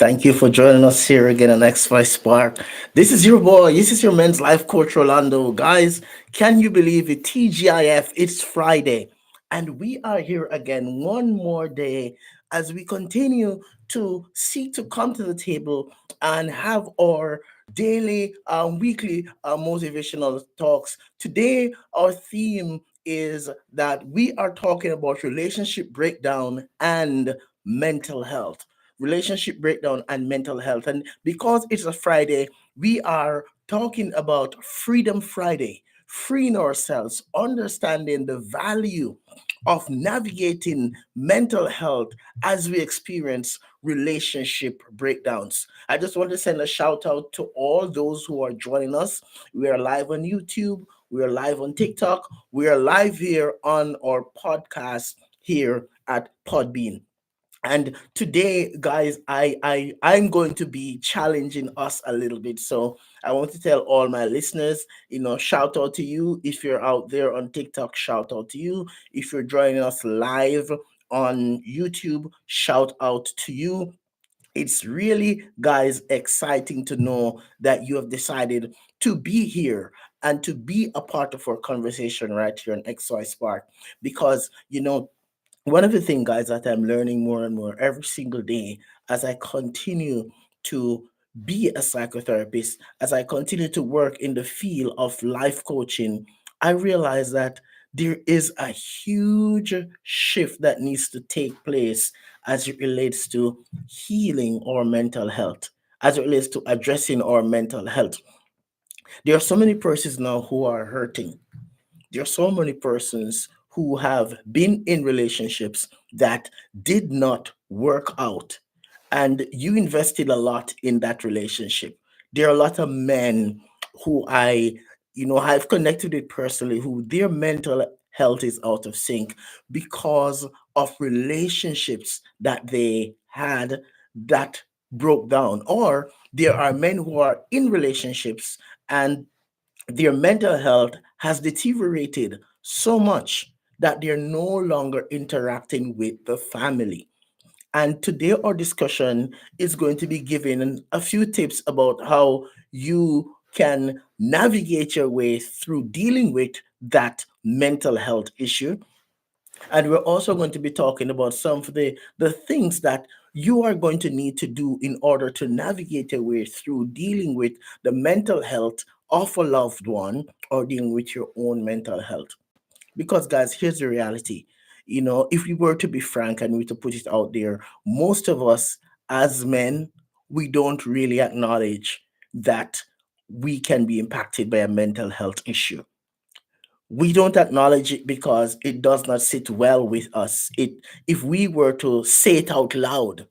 Thank you for joining us here again on XY Spark. This is your boy. This is your men's life coach, Rolando. Guys, can you believe it? TGIF, it's Friday. And we are here again one more day as we continue to seek to come to the table and have our daily, weekly motivational talks. Today, our theme is that we are talking about relationship breakdown and mental health. Relationship breakdown and mental health. And because it's a Friday, we are talking about Freedom Friday, freeing ourselves, understanding the value of navigating mental health as we experience relationship breakdowns. I just want to send a shout out to all those who are joining us. We are live on YouTube, we are live on TikTok, we are live here on our podcast here at Podbean. And today, guys, I'm going to be challenging us a little bit. So I want to tell all my listeners, shout out to you. If you're out there on TikTok, shout out to you. If you're joining us live on YouTube, shout out to you. It's really, guys, exciting to know that you have decided to be here and to be a part of our conversation right here on XY Spark. Because, one of the things, guys, that I'm learning more and more every single day as I continue to be a psychotherapist, as I continue to work in the field of life coaching, I realize that there is a huge shift that needs to take place as it relates to healing our mental health, as it relates to addressing our mental health. There are so many persons now who are hurting. There are so many persons who have been in relationships that did not work out, and you invested a lot in that relationship. There are a lot of men who I've connected with personally who their mental health is out of sync because of relationships that they had that broke down. Or there are men who are in relationships and their mental health has deteriorated so much that they're no longer interacting with the family. And today, our discussion is going to be giving a few tips about how you can navigate your way through dealing with that mental health issue. And we're also going to be talking about some of the things that you are going to need to do in order to navigate your way through dealing with the mental health of a loved one or dealing with your own mental health. Because, guys, here's the reality. If we were to be frank and we to put it out there, most of us as men, we don't really acknowledge that we can be impacted by a mental health issue. We don't acknowledge it because it does not sit well with us. If we were to say it out loud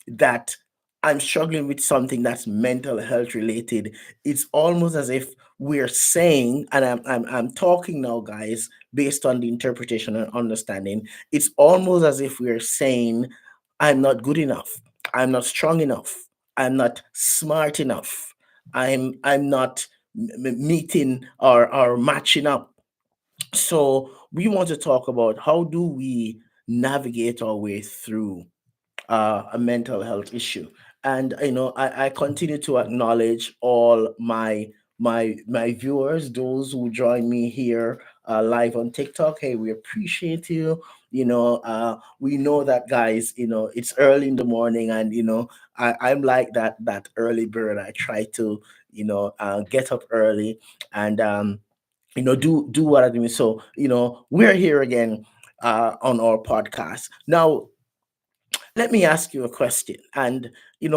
that I'm struggling with something that's mental health related, it's almost as if we're saying, and I'm talking now, guys, based on the interpretation and understanding, it's almost as if we're saying, I'm not good enough, I'm not strong enough, I'm not smart enough, I'm not meeting or matching up. So we want to talk about how do we navigate our way through a mental health issue. And I continue to acknowledge all my viewers, those who join me here live on TikTok. Hey, we appreciate you. We know that, guys. It's early in the morning, and I'm like that early bird. I try to get up early and do what I do. So we're here again on our podcast now. Let me ask you a question. And,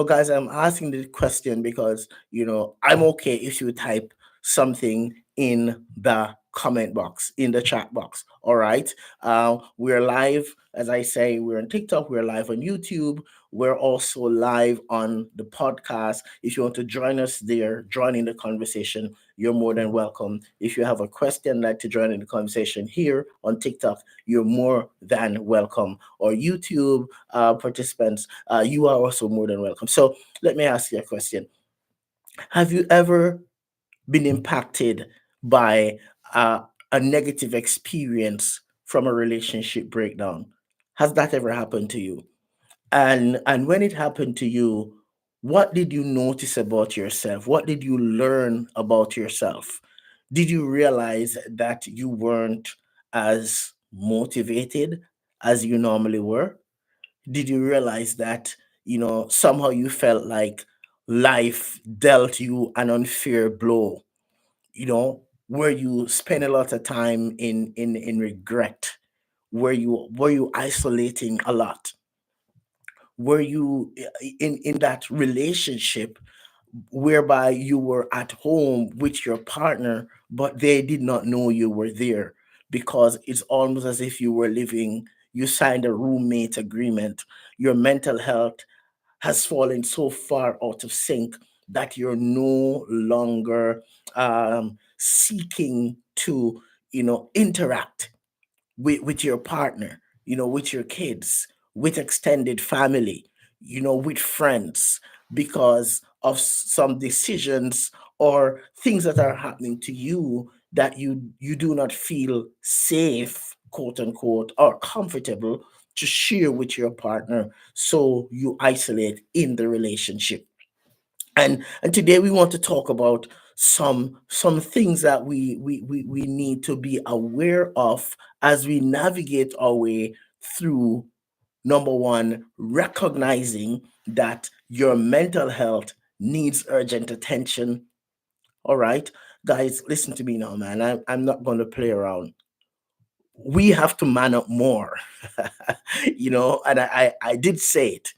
guys, I'm asking the question because, I'm okay if you type something in the comment box, in the chat box. All right. We're live, as I say, we're on TikTok, we're live on YouTube. We're also live on the podcast. If you want to join us there, join in the conversation, you're more than welcome. If you have a question like to join in the conversation here on TikTok, you're more than welcome. Or YouTube participants, you are also more than welcome. So let me ask you a question. Have you ever been impacted by a negative experience from a relationship breakdown? Has that ever happened to you? And when it happened to you, What did you notice about yourself? What did you learn about yourself? Did you realize that you weren't as motivated as you normally were? Did you realize that, somehow you felt like life dealt you an unfair blow, where you spend a lot of time in regret, were you isolating a lot, were you in that relationship whereby you were at home with your partner, but they did not know you were there, because it's almost as if you signed a roommate agreement. Your mental health has fallen so far out of sync that you're no longer seeking to, interact with your partner, with your kids, with extended family, with friends, because of some decisions or things that are happening to you that you do not feel safe, quote unquote, or comfortable to share with your partner, so you isolate in the relationship. And today we want to talk about some things that we need to be aware of as we navigate our way through. Number one, recognizing that your mental health needs urgent attention. All right, guys, listen to me now, man. I'm not going to play around. We have to man up more. And I did say it.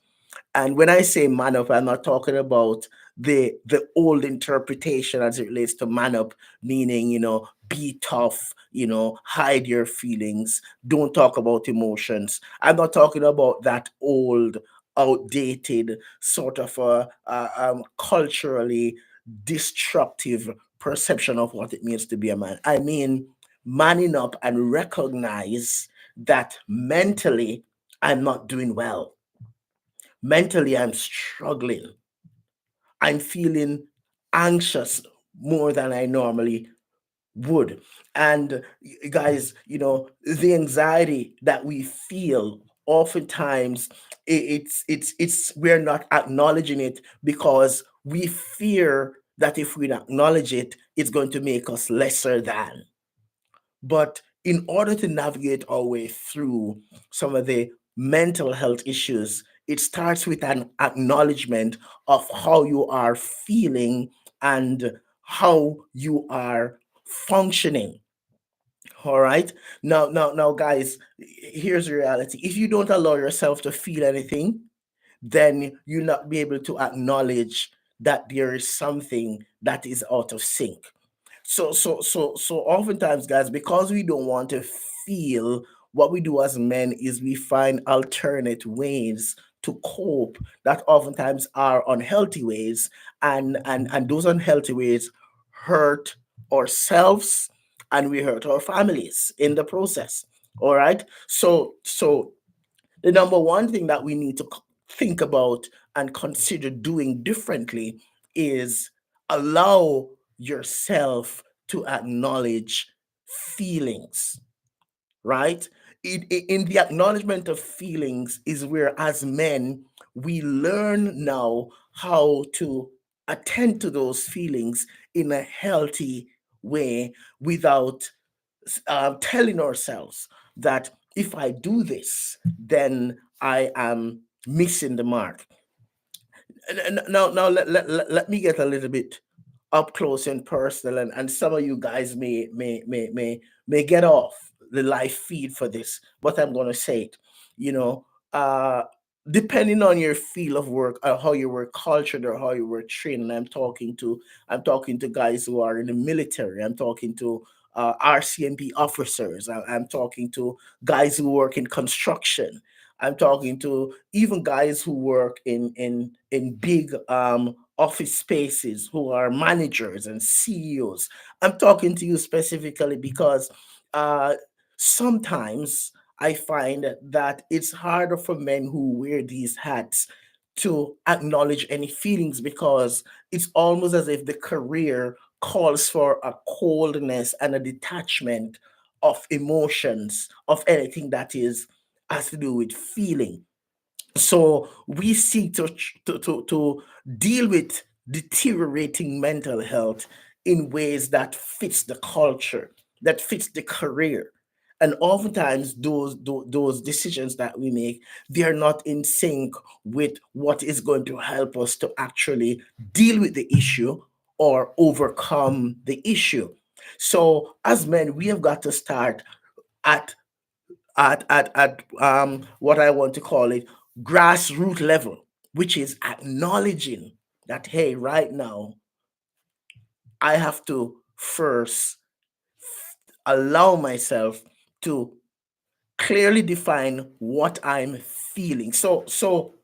And when I say man up, I'm not talking about the old interpretation as it relates to man up, meaning, be tough, hide your feelings, don't talk about emotions. I'm not talking about that old, outdated sort of culturally destructive perception of what it means to be a man. I mean, manning up and recognize that mentally I'm not doing well. Mentally, I'm struggling. I'm feeling anxious more than I normally would. And guys, the anxiety that we feel oftentimes, it's we're not acknowledging it because we fear that if we acknowledge it, it's going to make us lesser than. But in order to navigate our way through some of the mental health issues, it starts with an acknowledgement of how you are feeling and how you are functioning. All right. Now, guys, here's the reality. If you don't allow yourself to feel anything, then you'll not be able to acknowledge that there is something that is out of sync. So oftentimes, guys, because we don't want to feel, what we do as men is we find alternate ways to cope that oftentimes are unhealthy ways, and those unhealthy ways hurt ourselves, and we hurt our families in the process. All right. So the number one thing that we need to think about and consider doing differently is allow yourself to acknowledge feelings, right? In the acknowledgement of feelings is where, as men, we learn now how to attend to those feelings in a healthy way, without telling ourselves that if I do this, then I am missing the mark. Now let me get a little bit up close and personal, and some of you guys may get off the live feed for this, but I'm gonna say it. You know, uh depending on your field of work, or how you were cultured, or how you were trained. And I'm talking to guys who are in the military. I'm talking to RCMP officers. I'm talking to guys who work in construction. I'm talking to even guys who work in big office spaces, who are managers and CEOs. I'm talking to you specifically because uh, sometimes I find that it's harder for men who wear these hats to acknowledge any feelings, because it's almost as if the career calls for a coldness and a detachment of emotions, of anything that is has to do with feeling. So we seek to deal with deteriorating mental health in ways that fits the culture, that fits the career. And oftentimes those decisions that we make, they are not in sync with what is going to help us to actually deal with the issue or overcome the issue. So as men, we have got to start at at what I want to call it grassroots level, which is acknowledging that hey, right now I have to first allow myself to clearly define what I'm feeling. So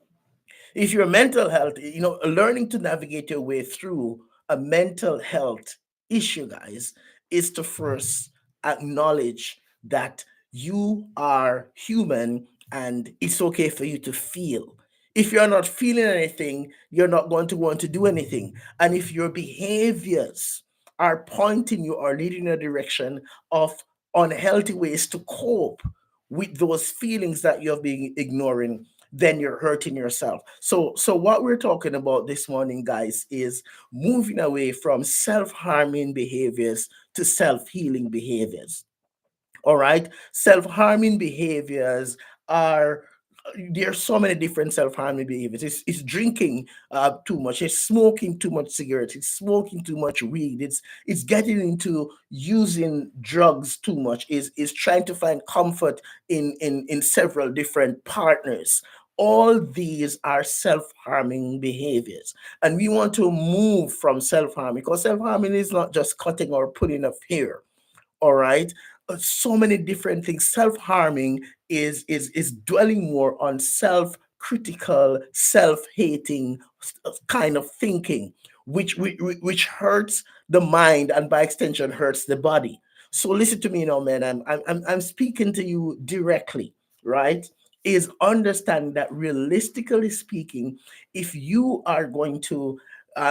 if your mental health, learning to navigate your way through a mental health issue, guys, is to first acknowledge that you are human and it's okay for you to feel. If you're not feeling anything, you're not going to want to do anything. And if your behaviors are pointing you or leading in a direction of unhealthy ways to cope with those feelings that you have been ignoring, then you're hurting yourself. So what we're talking about this morning, guys, is moving away from self-harming behaviors to self-healing behaviors. All right, self-harming behaviors are, there are so many different self-harming behaviors. It's drinking too much, it's smoking too much cigarettes, it's smoking too much weed, it's getting into using drugs too much, is trying to find comfort in several different partners. All these are self-harming behaviors, and we want to move from self-harming, because self-harming is not just cutting or pulling of hair. All right. So many different things. Self-harming is dwelling more on self-critical, self-hating kind of thinking, which hurts the mind and by extension hurts the body. So listen to me now, man. I'm speaking to you directly, right? Is understanding that realistically speaking, if you are going to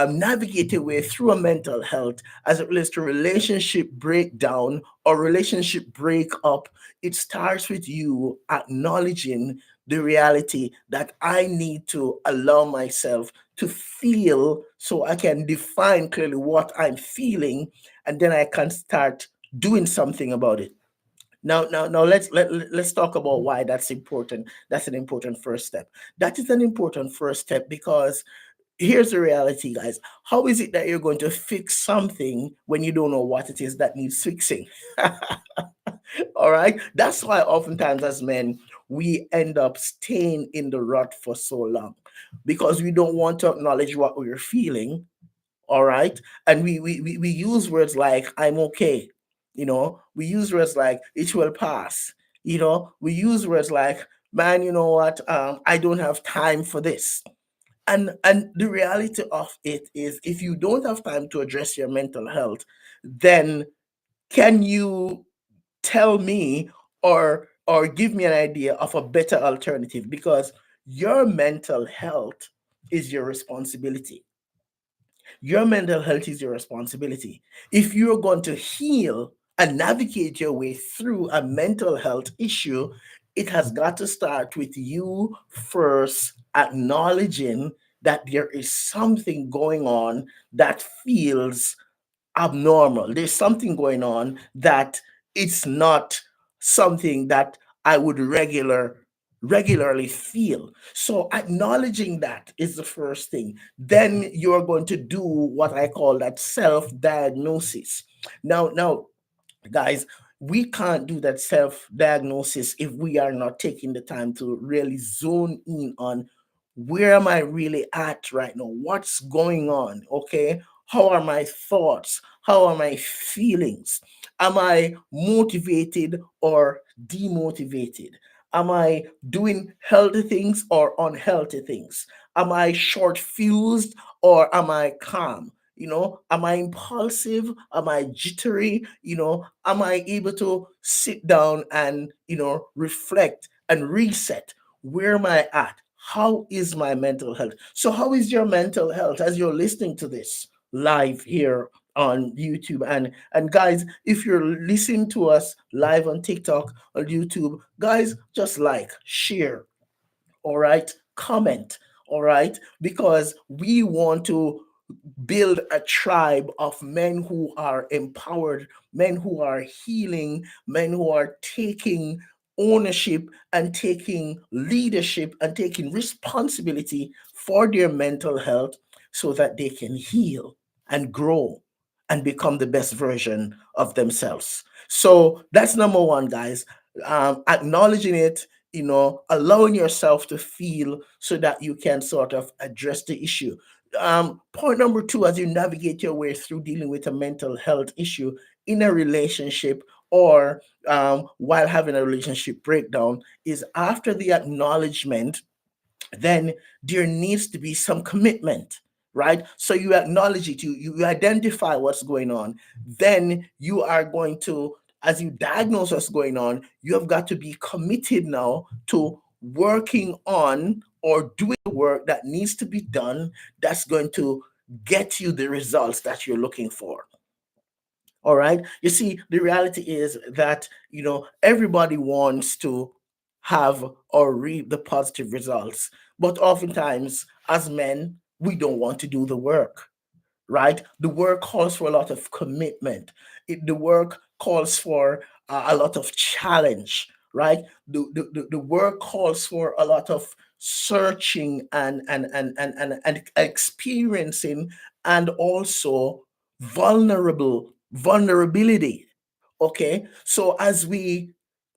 navigate your way through a mental health as it relates to relationship breakdown or relationship breakup, it starts with you acknowledging the reality that I need to allow myself to feel so I can define clearly what I'm feeling, and then I can start doing something about it. Now let's talk about why that's important. That's an important first step. That is an important first step because here's the reality, guys. How is it that you're going to fix something when you don't know what it is that needs fixing? All right. That's why oftentimes as men, we end up staying in the rut for so long because we don't want to acknowledge what we're feeling. All right. And we use words like, I'm okay. We use words like, it will pass. We use words like, man, you know what? I don't have time for this. And the reality of it is, if you don't have time to address your mental health, then can you tell me or give me an idea of a better alternative? Because your mental health is your responsibility. Your mental health is your responsibility. If you're going to heal and navigate your way through a mental health issue, it has got to start with you first acknowledging that there is something going on that feels abnormal. There's something going on that it's not something that I would regularly feel. So acknowledging that is the first thing. Then you're going to do what I call that self-diagnosis. Now, guys, we can't do that self diagnosis if we are not taking the time to really zone in on where am I really at right now? What's going on? Okay. How are my thoughts? How are my feelings? Am I motivated or demotivated? Am I doing healthy things or unhealthy things? Am I short fused or am I calm? Am I impulsive? Am I jittery? Am I able to sit down and reflect and reset? Where am I at? How is my mental health? So how is your mental health as you're listening to this live here on YouTube? And guys, if you're listening to us live on TikTok or YouTube, guys, just like, share, all right? comment. All right, because we want to build a tribe of men who are empowered, men who are healing, men who are taking ownership and taking leadership and taking responsibility for their mental health so that they can heal and grow and become the best version of themselves. So that's number one, guys. Acknowledging it, allowing yourself to feel so that you can sort of address the issue. Point number two, as you navigate your way through dealing with a mental health issue in a relationship or while having a relationship breakdown, is after the acknowledgement, then there needs to be some commitment, right? So you acknowledge it, you identify what's going on, then you are going to, as you diagnose what's going on, you have got to be committed now to working on or doing the work that needs to be done that's going to get you the results that you're looking for. All right. You see, the reality is that, everybody wants to have or reap the positive results. But oftentimes, as men, we don't want to do the work, right? The work calls for a lot of commitment. The work calls for a lot of challenge, right? The work calls for a lot of searching and experiencing, and also vulnerability. Okay, so as we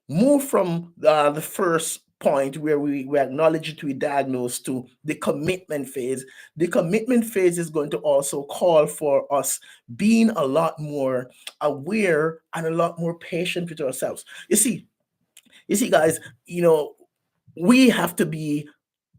move from the first point where we acknowledge it, we diagnose, to the commitment phase. The commitment phase is going to also call for us being a lot more aware and a lot more patient with ourselves. You see, guys, we have to be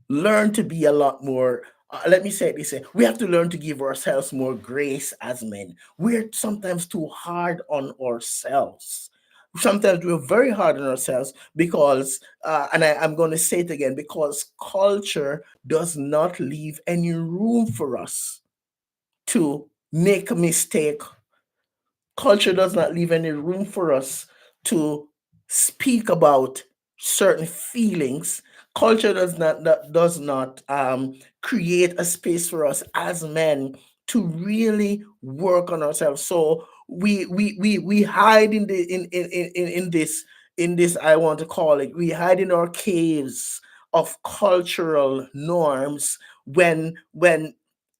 learn to be a lot more, let me say it this way, we have to learn to give ourselves more grace as men. We're sometimes too hard on ourselves. Sometimes we're very hard on ourselves because and I'm going to say it again, because culture does not leave any room for us to make a mistake. Culture does not leave any room for us to speak about certain feelings. Culture does not create a space for us as men to really work on ourselves. So we hide in the in this, I want to call it, we hide in our caves of cultural norms, when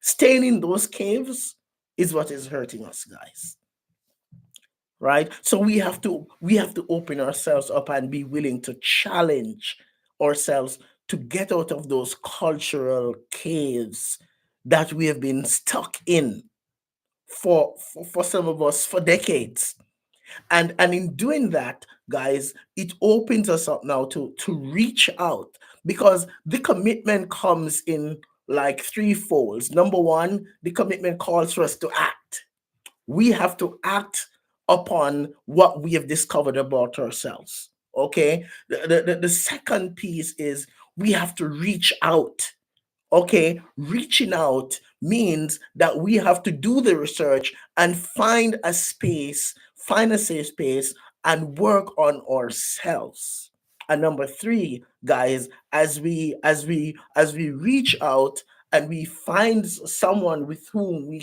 staying in those caves is what is hurting us, guys. Right, so we have to open ourselves up and be willing to challenge ourselves to get out of those cultural caves that we have been stuck in for some of us for decades. And in doing that, guys, it opens us up now to reach out, because the commitment comes in like three folds. Number one, the commitment calls for us to act. We have to act upon what we have discovered about ourselves. Okay. The second piece is we have to reach out. Okay, reaching out means that we have to do the research and find a safe space, and work on ourselves. And number three, guys, as we reach out and we find someone with whom we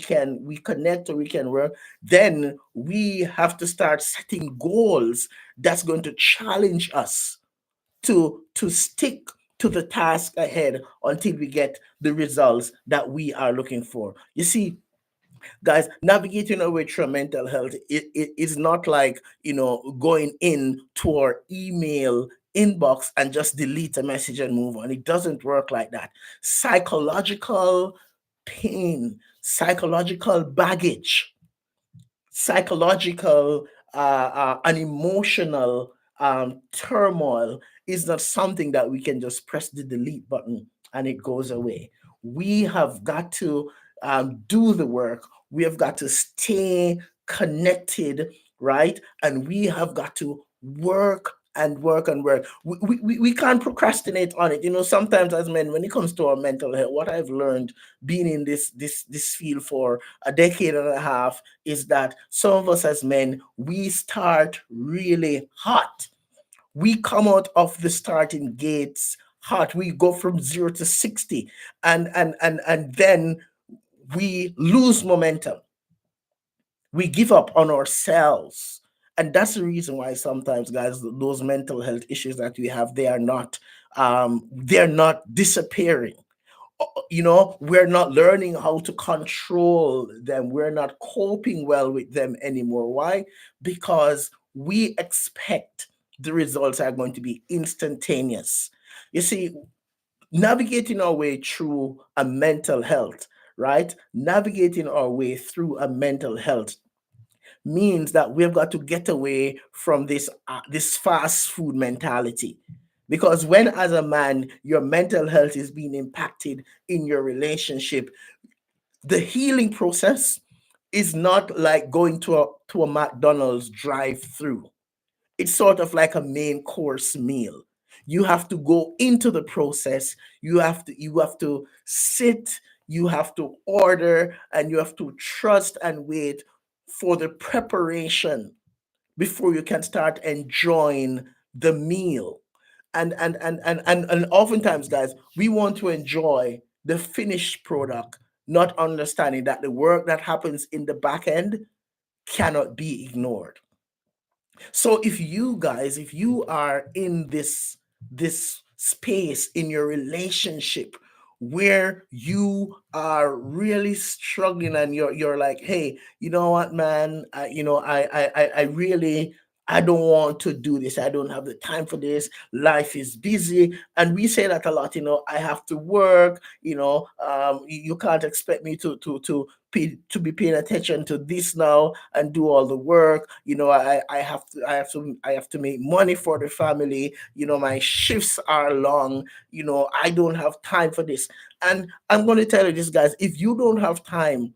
connect or we can work, then we have to start setting goals that's going to challenge us to stick to the task ahead until we get the results that we are looking for. You see, guys, navigating our way through mental health, it is not like, going in to our email inbox and just delete a message and move on. It doesn't work like that. Psychological pain, psychological baggage, psychological and emotional turmoil is not something that we can just press the delete button and it goes away. We have got to do the work. We have got to stay connected, right? And we have got to work and work and work. We can't procrastinate on it. Sometimes as men, when it comes to our mental health, what I've learned being in this field for a decade and a half is that some of us as men, we start really hot. We come out of the starting gates hot. We go from 0 to 60, and then we lose momentum. We give up on ourselves. And that's the reason why sometimes, guys, those mental health issues that we have, they're not disappearing. We're not learning how to control them. We're not coping well with them anymore. Why? Because we expect the results are going to be instantaneous. You see, navigating our way through a mental health, right? Navigating our way through a mental health means that we've got to get away from this fast food mentality. Because when, as a man, your mental health is being impacted in your relationship, the healing process is not like going to a McDonald's drive-through. It's sort of like a main course meal. You have to go into the process. You have to sit, you have to order, and you have to trust and wait for the preparation before you can start enjoying the meal. And oftentimes, guys, we want to enjoy the finished product, not understanding that the work that happens in the back end cannot be ignored. So if you are in this space in your relationship where you are really struggling, and you're like, hey, you know what, man, I really, I don't want to do this. I don't have the time for this. Life is busy. And we say that a lot, I have to work, you can't expect me to be paying attention to this now and do all the work. I have to make money for the family. My shifts are long. I don't have time for this. And I'm going to tell you this, guys, if you don't have time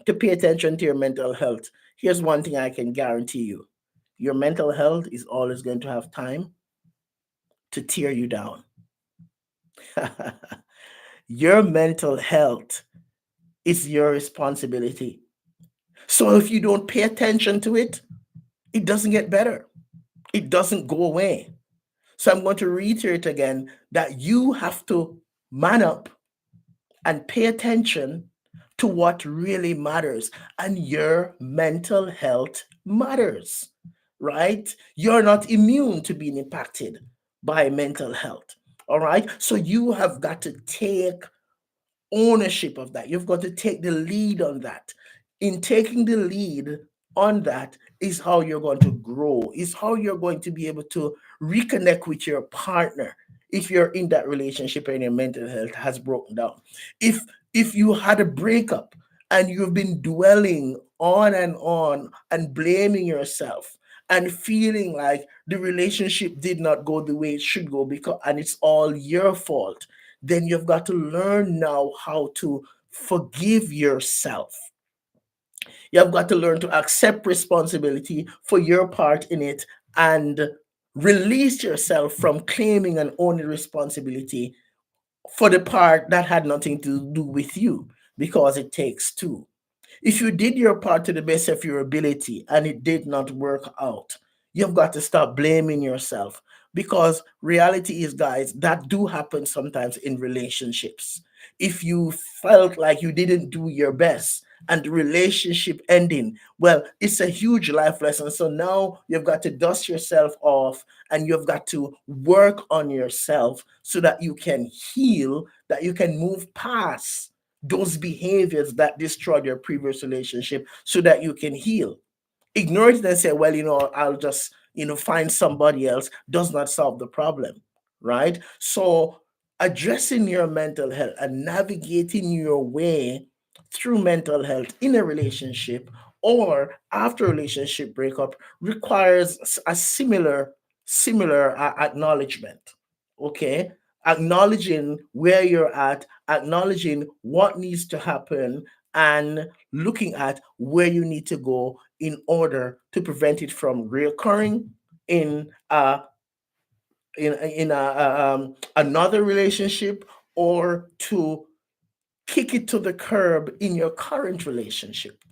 to pay attention to your mental health, here's one thing I can guarantee you: your mental health is always going to have time to tear you down. Your mental health is your responsibility. So if you don't pay attention to it, it doesn't get better. It doesn't go away. So I'm going to reiterate again that you have to man up and pay attention to what really matters. And your mental health matters, right? You're not immune to being impacted by mental health. All right. So you have got to take ownership of that. You've got to take the lead on that. In taking the lead on that is how you're going to grow, is how you're going to be able to reconnect with your partner if you're in that relationship and your mental health has broken down. If you had a breakup and you've been dwelling on and blaming yourself and feeling like the relationship did not go the way it should go, because and it's all your fault, then you've got to learn now how to forgive yourself. You've got to learn to accept responsibility for your part in it and release yourself from claiming and owning responsibility for the part that had nothing to do with you, because it takes two. If you did your part to the best of your ability and it did not work out, you've got to stop blaming yourself, because reality is, guys, that do happen sometimes in relationships. If you felt like you didn't do your best and the relationship ending, well, it's a huge life lesson. So now you've got to dust yourself off and you've got to work on yourself so that you can heal, that you can move past those behaviors that destroyed your previous relationship so that you can heal. Ignore it and say, well, I'll just, find somebody else, does not solve the problem, right? So addressing your mental health and navigating your way through mental health in a relationship or after a relationship breakup requires a similar acknowledgement. Okay, acknowledging where you're at, acknowledging what needs to happen, and looking at where you need to go in order to prevent it from reoccurring in another relationship, or to kick it to the curb in your current relationship.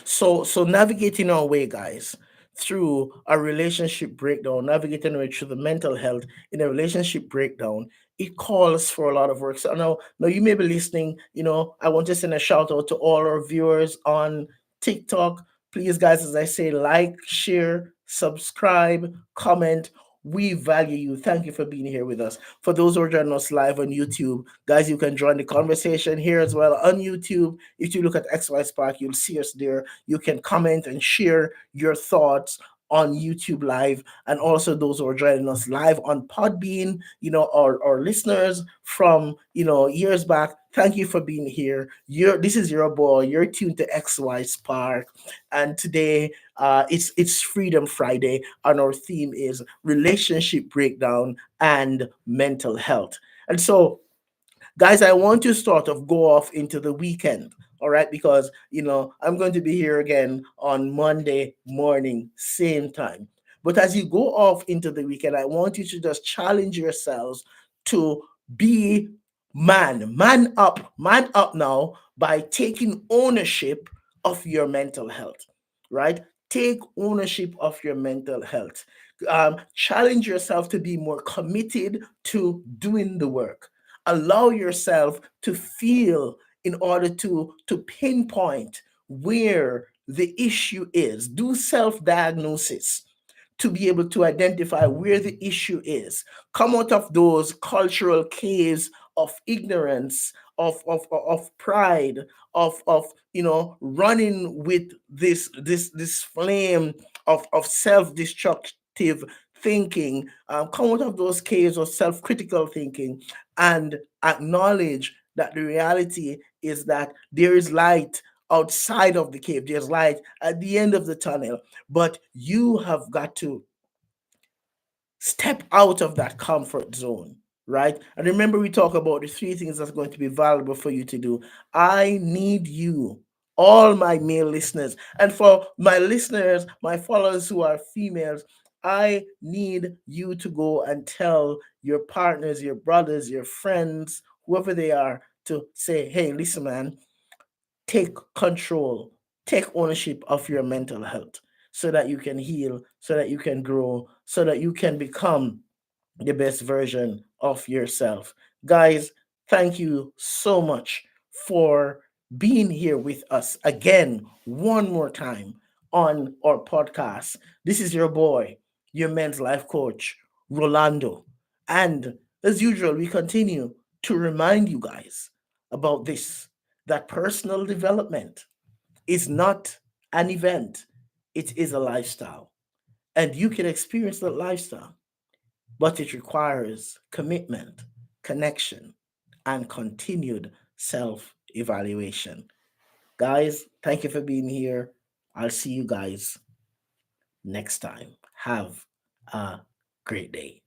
So navigating our way, guys, through a relationship breakdown, navigating it through the mental health in a relationship breakdown, it calls for a lot of work. So now you may be listening. I want to send a shout out to all our viewers on TikTok. Please, guys, as I say, like, share, subscribe, comment. We value you. Thank you for being here with us. For those who are joining us live on YouTube, guys, you can join the conversation here as well on YouTube. If you look at XY Spark, you'll see us there. You can comment and share your thoughts on YouTube Live, and also those who are joining us live on Podbean, our listeners from years back. Thank you for being here. This is your boy. You're tuned to XY Spark, and today it's Freedom Friday, and our theme is relationship breakdown and mental health. And so, guys, I want to sort of go off into the weekend. All right, because I'm going to be here again on Monday morning, same time. But as you go off into the weekend, I want you to just challenge yourselves to be man up now by taking ownership of your mental health, right? Take ownership of your mental health. Challenge yourself to be more committed to doing the work. Allow yourself to feel in order to pinpoint where the issue is. Do self diagnosis to be able to identify where the issue is. Come out of those cultural caves of ignorance, of pride, of running with this flame of self-destructive thinking. Come out of those caves of self-critical thinking and acknowledge that the reality is that there is light outside of the cave. There's light at the end of the tunnel, but you have got to step out of that comfort zone, right? And remember, we talk about the three things that's going to be valuable for you to do. I need you, all my male listeners. And for my listeners, my followers who are females, I need you to go and tell your partners, your brothers, your friends, whoever they are, to say, hey, listen, man, take control, take ownership of your mental health so that you can heal, so that you can grow, so that you can become the best version of yourself. Guys, thank you so much for being here with us again, one more time on our podcast. This is your boy, your men's life coach, Rolando. And as usual, we continue to remind you guys about this, that personal development is not an event, it is a lifestyle. And you can experience that lifestyle, but it requires commitment, connection, and continued self evaluation. Guys, thank you for being here. I'll see you guys next time. Have a great day.